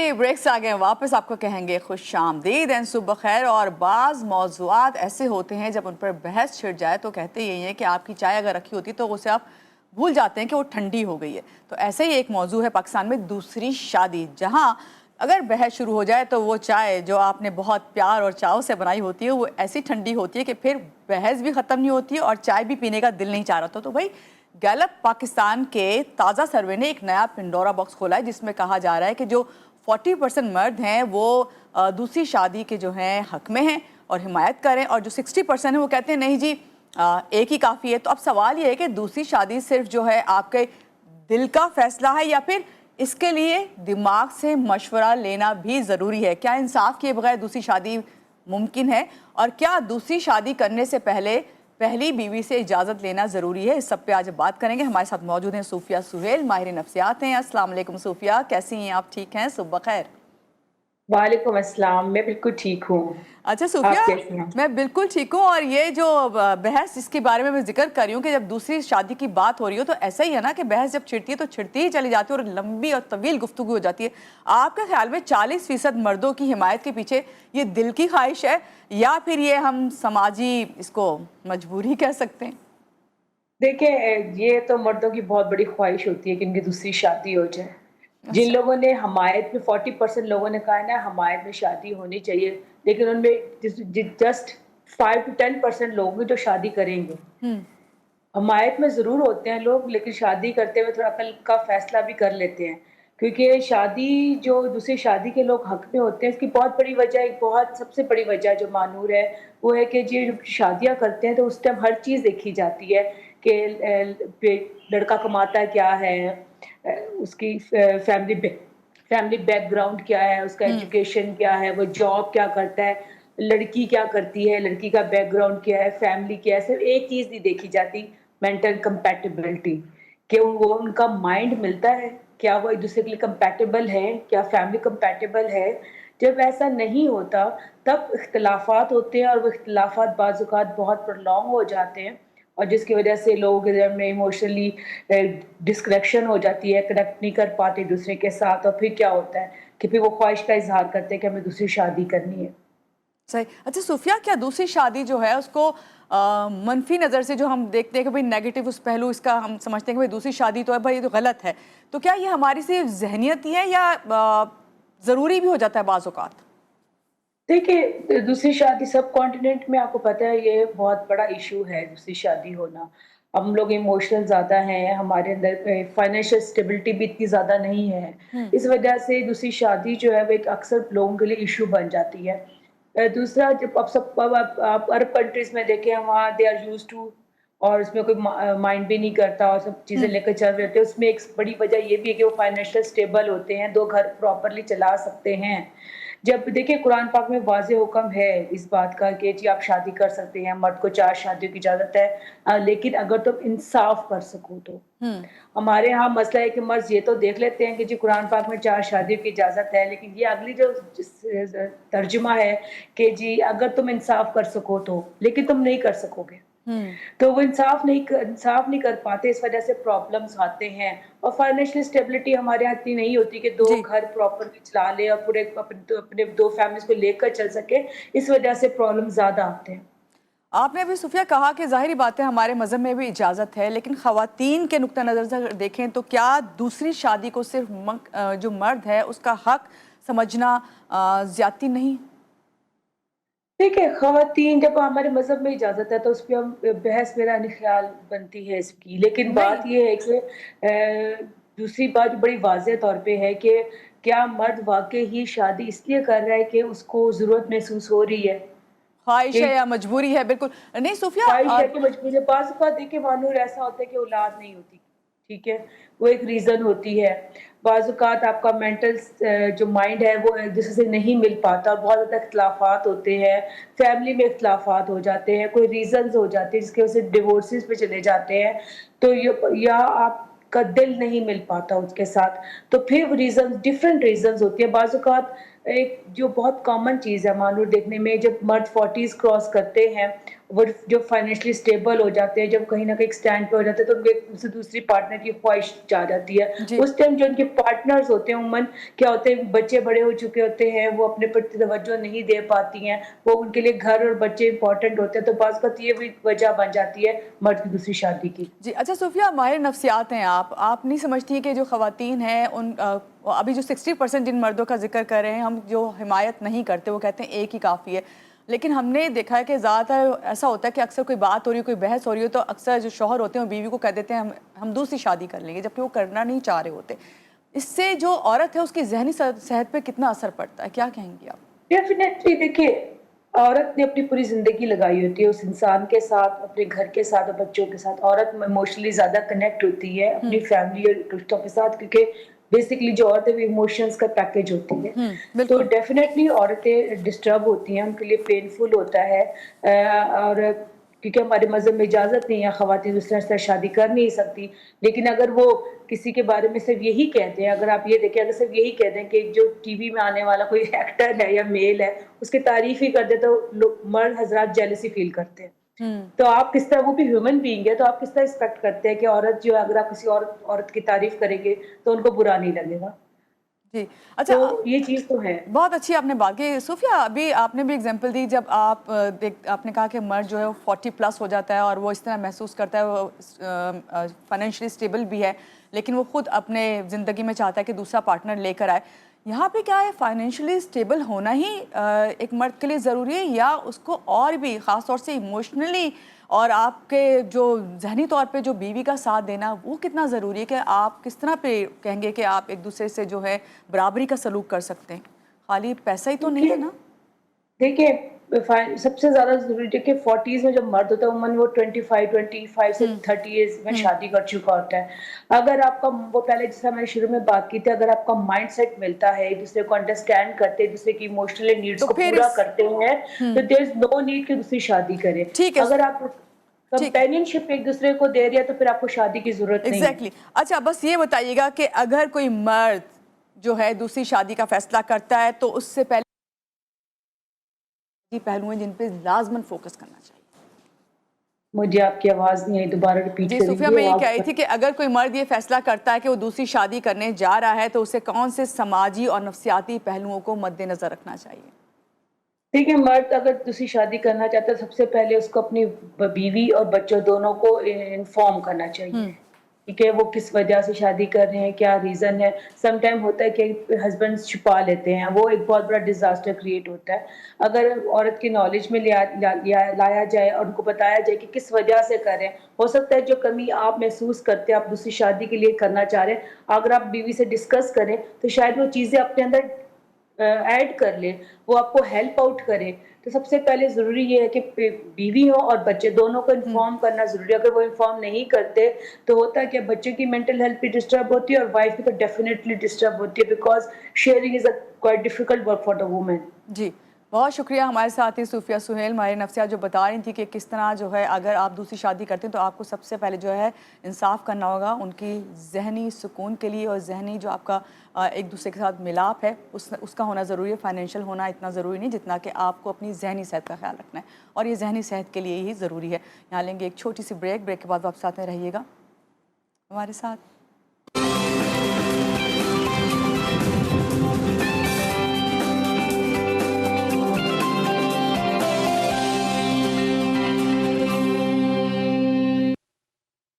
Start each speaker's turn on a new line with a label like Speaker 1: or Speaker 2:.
Speaker 1: जी break से आ गए वापस, आपको कहेंगे खुश आमदीद एंड सुबह खैर। और बाज़ मौज़ूआत ऐसे होते हैं जब उन पर बहस छिड़ जाए तो कहते यही हैं कि आपकी चाय अगर रखी होती तो उसे आप भूल जाते हैं कि वो ठंडी हो गई है। तो ऐसे ही एक मौजू है पाकिस्तान में दूसरी शादी, जहाँ अगर बहस शुरू हो जाए तो वो चाय जो आपने बहुत प्यार और चाव से बनाई होती है वो ऐसी ठंडी होती है कि फिर बहस भी ख़त्म नहीं होती है और चाय भी पीने का दिल नहीं चाह रहा। तो भाई गैलप पाकिस्तान के ताज़ा सर्वे ने एक नया पिंडोरा बॉक्स खोला है जिसमें कहा जा रहा है कि जो 40% मर्द हैं वो दूसरी शादी के जो हैं हक में हैं और हिमायत करें, और जो 60% है वो कहते हैं नहीं जी एक ही काफ़ी है। तो अब सवाल ये है कि दूसरी शादी सिर्फ जो है आपके दिल का फैसला है या फिर इसके लिए दिमाग से मशवरा लेना भी ज़रूरी है? क्या इंसाफ किए बगैर दूसरी शादी मुमकिन है? और क्या दूसरी शादी करने से पहले पहली बीवी से इजाज़त लेना ज़रूरी है? इस सब पे आज बात करेंगे। हमारे साथ मौजूद हैं सूफिया सुहेल, माहिर नफ्सियात हैं। अस्सलाम वालेकुम सूफिया, कैसी हैं आप? ठीक हैं? सुबह खैर।
Speaker 2: वालेकुम अस्सलाम, मैं बिल्कुल ठीक हूँ।
Speaker 1: अच्छा
Speaker 2: आप
Speaker 1: सूफिया,
Speaker 2: कैसी हैं?
Speaker 1: मैं बिल्कुल ठीक हूँ। और ये जो बहस इसके बारे में मैं जिक्र कर रही हूँ कि जब दूसरी शादी की बात हो रही हो तो ऐसा ही है ना कि बहस जब छिड़ती है तो छिड़ती ही चली जाती है और लंबी और तवील गुफ्तगू हो जाती है। आपके ख्याल में 40% मर्दों की हिमायत के पीछे ये दिल की ख्वाहिश है या फिर ये हम समाजी इसको मजबूरी कह सकते हैं?
Speaker 2: देखिए, ये तो मर्दों की बहुत बड़ी ख्वाहिश होती है कि इनकी दूसरी शादी हो जाए। जिन
Speaker 1: अच्छा।
Speaker 2: लोगों ने हमायत में 40% लोगों ने कहा है ना हमायत में शादी होनी चाहिए, लेकिन उनमें जस्ट 5 to 10% लोग हैं जो शादी करेंगे।
Speaker 1: हम्म।
Speaker 2: हमायत में ज़रूर होते हैं लोग, लेकिन शादी करते हुए थोड़ा अकल का फ़ैसला भी कर लेते हैं। क्योंकि शादी जो दूसरी शादी के लोग हक़ में होते हैं, इसकी बहुत बड़ी वजह, एक बहुत सबसे बड़ी वजह जो मानूर है, वो है कि ये जब शादियाँ करते हैं तो उस टाइम हर चीज़ देखी जाती है कि लड़का कमाता क्या है, उसकी फैमिली बैकग्राउंड क्या है, उसका
Speaker 1: हम्म।
Speaker 2: एजुकेशन क्या है, वो जॉब क्या करता है, लड़की क्या करती है, लड़की का बैकग्राउंड क्या है, फैमिली क्या है। सिर्फ़ एक चीज़ नहीं देखी जाती, मेंटल कंपैटिबिलिटी, कि वो उनका माइंड मिलता है, क्या वो एक दूसरे के लिए कंपैटिबल है, क्या फैमिली कंपैटिबल है। जब ऐसा नहीं होता तब इख्तिलाफ़ात होते हैं और वो इख्तिलाफ़ात बाज़ औक़ात बहुत प्रोलॉन्ग हो जाते हैं और जिसकी वजह से लोगों के दिल में इमोशनली डिस्कनेक्शन हो जाती है, कनेक्ट नहीं कर पाते एक दूसरे के साथ, और फिर क्या होता है कि फिर वो ख्वाहिश का इज़हार करते हैं कि हमें दूसरी शादी करनी है।
Speaker 1: सही। अच्छा सूफिया, क्या दूसरी शादी जो है उसको मनफी नज़र से जो हम देखते हैं कि भाई नेगेटिव उस पहलू इसका हम समझते हैं कि भाई दूसरी शादी तो है, भाई ये तो गलत है, तो क्या ये हमारी सिर्फ जहनियत ही है या ज़रूरी भी हो जाता है बाज़ औक़ात?
Speaker 2: देखिए, दूसरी शादी सब कॉन्टिनेंट में आपको पता है ये बहुत बड़ा इश्यू है दूसरी शादी होना। हम लोग इमोशनल ज़्यादा हैं, हमारे अंदर फाइनेंशियल स्टेबिलिटी भी इतनी ज़्यादा नहीं है।
Speaker 1: हम्म।
Speaker 2: इस वजह से दूसरी शादी जो है वो एक अक्सर लोगों के लिए इश्यू बन जाती है। दूसरा, जब आप अरब कंट्रीज़ में देखें, वहाँ दे आर यूज्ड टू, और उसमें कोई माइंड भी नहीं करता और सब चीज़ें
Speaker 1: हम्म।
Speaker 2: लेकर चल रहे होते हैं। उसमें एक बड़ी वजह ये भी है कि वो फाइनेंशियल स्टेबल होते हैं, 2 घर प्रॉपर्ली चला सकते हैं। जब देखिए कुरान पाक में वाज़ेह हुक्म है इस बात का कि जी आप शादी कर सकते हैं, मर्द को 4 शादियों की इजाज़त है, लेकिन अगर तुम इंसाफ़ कर सको तो।
Speaker 1: हम्म।
Speaker 2: हमारे यहाँ मसला है कि मर्द ये तो देख लेते हैं कि जी कुरान पाक में 4 शादियों की इजाज़त है, लेकिन ये अगली जो तर्जुमा है कि जी अगर तुम इंसाफ़ कर सको तो, लेकिन तुम नहीं कर सकोगे।
Speaker 1: हम्म।
Speaker 2: तो वो इंसाफ नहीं कर पाते, इस वजह से प्रॉब्लम्स आते हैं। और फाइनेंशियल स्टेबिलिटी हमारे यहाँ इतनी नहीं होती कि 2
Speaker 1: जी।
Speaker 2: घर प्रॉपर्ली चला लें और पूरे अपने 2 फैमिलीज़ को लेकर चल सकें, इस वजह से प्रॉब्लम ज़्यादा आते हैं।
Speaker 1: आपने अभी सुफिया कहा कि ज़ाहिरी बात है हमारे मज़हब में भी इजाज़त है, लेकिन ख़वातीन के नुक्ता नज़र से अगर देखें तो क्या दूसरी शादी को सिर्फ जो मर्द है उसका हक समझना ज़्यादती नहीं?
Speaker 2: देखिए, ख़वातीन जब हमारे मज़हब में इजाज़त है तो उस पे हम बहस मेरा नहीं ख़्याल बनती है इसकी। लेकिन
Speaker 1: नहीं।
Speaker 2: बात ये है कि दूसरी बात जो बड़ी वाज़ेह तौर पे है कि क्या मर्द वाक़ई ही शादी इसलिए कर रहा है कि उसको ज़रूरत महसूस हो रही है
Speaker 1: ख्वाहिश
Speaker 2: कि
Speaker 1: है या मजबूरी है? बिल्कुल नहीं सूफिया।
Speaker 2: ख्वाहिश है कि मजबूरी है। बाज़ औक़ात देखिए मानूर ऐसा होता है कि औलाद नहीं होती, ठीक है? वो एक रीज़न होती है। बाज़ औक़ात आपका मेंटल जो माइंड है वो एक-दूसरे से नहीं मिल पाता, बहुत ज़्यादा इख्तिलाफ़ात होते हैं, फैमिली में इख्तिलाफ़ात हो जाते हैं, कोई रीज़न्स हो जाते हैं जिसकी वजह से डिवोर्सेस पे चले जाते हैं। तो या आपका दिल नहीं मिल पाता उसके साथ, तो फिर रीज़न्स डिफरेंट रीज़न्स होती है। बाज़ औक़ात एक जो बहुत कॉमन चीज़ है मानूर देखने में, जब मर्द 40s क्रॉस करते हैं وہ جو فائنینشلی اسٹیبل ہو جاتے ہیں، جب کہیں نہ کہیں اسٹینڈ پہ ہو جاتے ہیں، تو ان سے دوسری پارٹنر کی خواہش جا جاتی ہے.
Speaker 1: جی
Speaker 2: اس ٹائم جو ان کے پارٹنرز ہوتے ہیں عموماً کیا ہوتے ہیں، بچے بڑے ہو چکے ہوتے ہیں، وہ اپنے پر توجہ نہیں دے پاتی ہیں، وہ ان کے لیے گھر اور بچے امپورٹنٹ ہوتے ہیں، تو بعض اوقات یہ بھی وجہ بن جاتی ہے مرد کی دوسری شادی کی.
Speaker 1: جی. اچھا صوفیہ، ماہر نفسیات ہیں آپ نہیں سمجھتی کہ جو خواتین ہیں ان ابھی جو 60% جن مردوں کا ذکر کر رہے ہیں، ہم جو حمایت نہیں کرتے وہ کہتے ہیں ایک ہی کافی ہے، لیکن ہم نے دیکھا ہے کہ زیادہ تر ایسا ہوتا ہے کہ اکثر کوئی بات ہو رہی ہے، کوئی بحث ہو رہی ہے، تو اکثر جو شوہر ہوتے ہیں وہ بیوی کو کہہ دیتے ہیں ہم دوسری شادی کر لیں گے، جبکہ وہ کرنا نہیں چاہ رہے ہوتے. اس سے جو عورت ہے اس کی ذہنی صحت پہ کتنا اثر پڑتا ہے، کیا کہیں گی آپ؟
Speaker 2: ڈیفینیٹلی دیکھیے، عورت نے اپنی پوری زندگی لگائی ہوتی ہے اس انسان کے ساتھ، اپنے گھر کے ساتھ اور بچوں کے ساتھ. عورت ایموشنلی زیادہ کنیکٹ ہوتی ہے اپنی فیملی اور رشتوں کے ساتھ، کیونکہ بیسکلی جو عورت ہے وہ ایموشنز کا پیکج ہوتی ہے. تو
Speaker 1: بالکل.
Speaker 2: ڈیفینیٹلی عورتیں ڈسٹرب ہوتی ہیں، ان کے لیے پینفل ہوتا ہے. اور کیونکہ ہمارے مذہب میں اجازت نہیں ہے، خواتین دوسرے سے شادی کر نہیں سکتی. لیکن اگر وہ کسی کے بارے میں صرف یہی کہتے ہیں، اگر آپ یہ دیکھیں، اگر صرف یہی کہتے ہیں کہ جو ٹی وی میں آنے والا کوئی ایکٹر ہے یا میل ہے اس کی تعریف ہی کر دے، تو مرد حضرات جیلسی فیل کرتے ہیں. تو آپ کس طرح، وہ بھی ہیومن بینگ ہے، تو آپ کس طرح ایکسپیکٹ کرتے ہیں کہ عورت جو ہے، اگر آپ کسی عورت کی تعریف کریں گے تو ان کو برا نہیں لگے گا.
Speaker 1: جی.
Speaker 2: تو
Speaker 1: اچھا،
Speaker 2: یہ چیز تو ہے.
Speaker 1: بہت اچھی آپ نے بات کی صوفیہ. ابھی آپ نے بھی اگزامپل دی، جب آپ نے کہا کہ مرد جو ہے وہ 40+ ہو جاتا ہے اور وہ اس طرح محسوس کرتا ہے، وہ فائنینشلی اسٹیبل بھی ہے، لیکن وہ خود اپنے زندگی میں چاہتا ہے کہ دوسرا پارٹنر لے کر آئے. یہاں پہ کیا ہے، فائنینشلی اسٹیبل ہونا ہی ایک مرد کے لیے ضروری ہے، یا اس کو اور بھی خاص طور سے ایموشنلی اور آپ کے جو ذہنی طور پہ جو بیوی کا ساتھ دینا وہ کتنا ضروری ہے، کہ آپ کس طرح پہ کہیں گے کہ آپ ایک دوسرے سے جو ہے برابری کا سلوک کر سکتے ہیں؟ خالی پیسہ ہی تو نہیں ہے نا؟
Speaker 2: دیکھیے، سب سے زیادہ ضروری ہے کہ 40s میں جب مرد ہوتا ہے عموماً وہ 25 سے 30 ایج میں شادی کر چکا ہوتا ہے. اگر آپ کا وہ پہلے جیسا میں نے شروع میں بات کی تھی، اگر آپ کا مائنڈ سیٹ ملتا ہے، ایک دوسرے کو انڈرسٹینڈ کرتے ہیں، دوسرے کی ایموشنل نیڈس
Speaker 1: تو
Speaker 2: کو
Speaker 1: پھر
Speaker 2: پورا کرتے ہیں، تو دیر از نو نیڈ کہ دوسری شادی کرے.
Speaker 1: ٹھیک ہے.
Speaker 2: اگر آپ
Speaker 1: ٹھیک ہے.
Speaker 2: کمپینین شپ ایک دوسرے کو دے رہے ہیں تو پھر آپ کو شادی کی ضرورت نہیں ہے.
Speaker 1: ایگزیکٹلی. اچھا بس یہ بتائیے گا کہ اگر کوئی مرد جو ہے دوسری شادی کا فیصلہ کرتا ہے تو اس سے پہلے پہلو ہیں جن پہ لازماً فوکس کرنا چاہیے؟
Speaker 2: مجھے آپ کی آواز نہیں آئی، دوبارہ ریپیٹ
Speaker 1: جی
Speaker 2: کریں
Speaker 1: صوفیہ،
Speaker 2: گے
Speaker 1: میں یہ کہہ رہی
Speaker 2: آپ؟
Speaker 1: تھی کہ اگر کوئی مرد یہ فیصلہ کرتا ہے کہ وہ دوسری شادی کرنے جا رہا ہے تو اسے کون سے سماجی اور نفسیاتی پہلوؤں کو مد نظر رکھنا چاہیے؟
Speaker 2: ٹھیک ہے، مرد اگر دوسری شادی کرنا چاہتا ہے، سب سے پہلے اس کو اپنی بیوی اور بچوں دونوں کو انفارم کرنا چاہیے. ٹھیک ہے، وہ کس وجہ سے شادی کر رہے ہیں، کیا ریزن ہے. سم ٹائم ہوتا ہے کہ ہسبینڈ چھپا لیتے ہیں، وہ ایک بہت بڑا ڈیزاسٹر کریٹ ہوتا ہے. اگر عورت کی نالج میں لایا جائے اور ان کو بتایا جائے کہ کس وجہ سے کر رہے ہیں، ہو سکتا ہے جو کمی آپ محسوس کرتے ہیں، آپ دوسری شادی کے لیے کرنا چاہ رہے ہیں، اگر آپ بیوی سے ڈسکس کریں تو شاید وہ چیزیں اپنے اندر ایڈ کر لے، وہ آپ کو ہیلپ آؤٹ کرے. تو سب سے پہلے ضروری یہ ہے کہ بیوی ہو اور بچے دونوں کو انفارم کرنا ضروری ہے. اگر وہ انفارم نہیں کرتے تو ہوتا ہے کہ بچے کی مینٹل ہیلتھ بھی ڈسٹرب ہوتی ہے اور وائف کی تو ڈیفینیٹلی ڈسٹرب ہوتی ہے، because sharing is a quite difficult work for the woman.
Speaker 1: جی بہت شکریہ. ہمارے ساتھ تھی صوفیہ سہیل، ماہر نفسیات، جو بتا رہی تھی کہ کس طرح جو ہے اگر آپ دوسری شادی کرتے ہیں تو آپ کو سب سے پہلے جو ہے انصاف کرنا ہوگا ان کی ذہنی سکون کے لیے، اور ذہنی جو آپ کا ایک دوسرے کے ساتھ ملاپ ہے اس کا ہونا ضروری ہے. فائنینشیل ہونا اتنا ضروری نہیں جتنا کہ آپ کو اپنی ذہنی صحت کا خیال رکھنا ہے، اور یہ ذہنی صحت کے لیے ہی ضروری ہے. یہاں لیں گے ایک چھوٹی سی بریک کے بعد واپس آتے رہیے گا ہمارے ساتھ.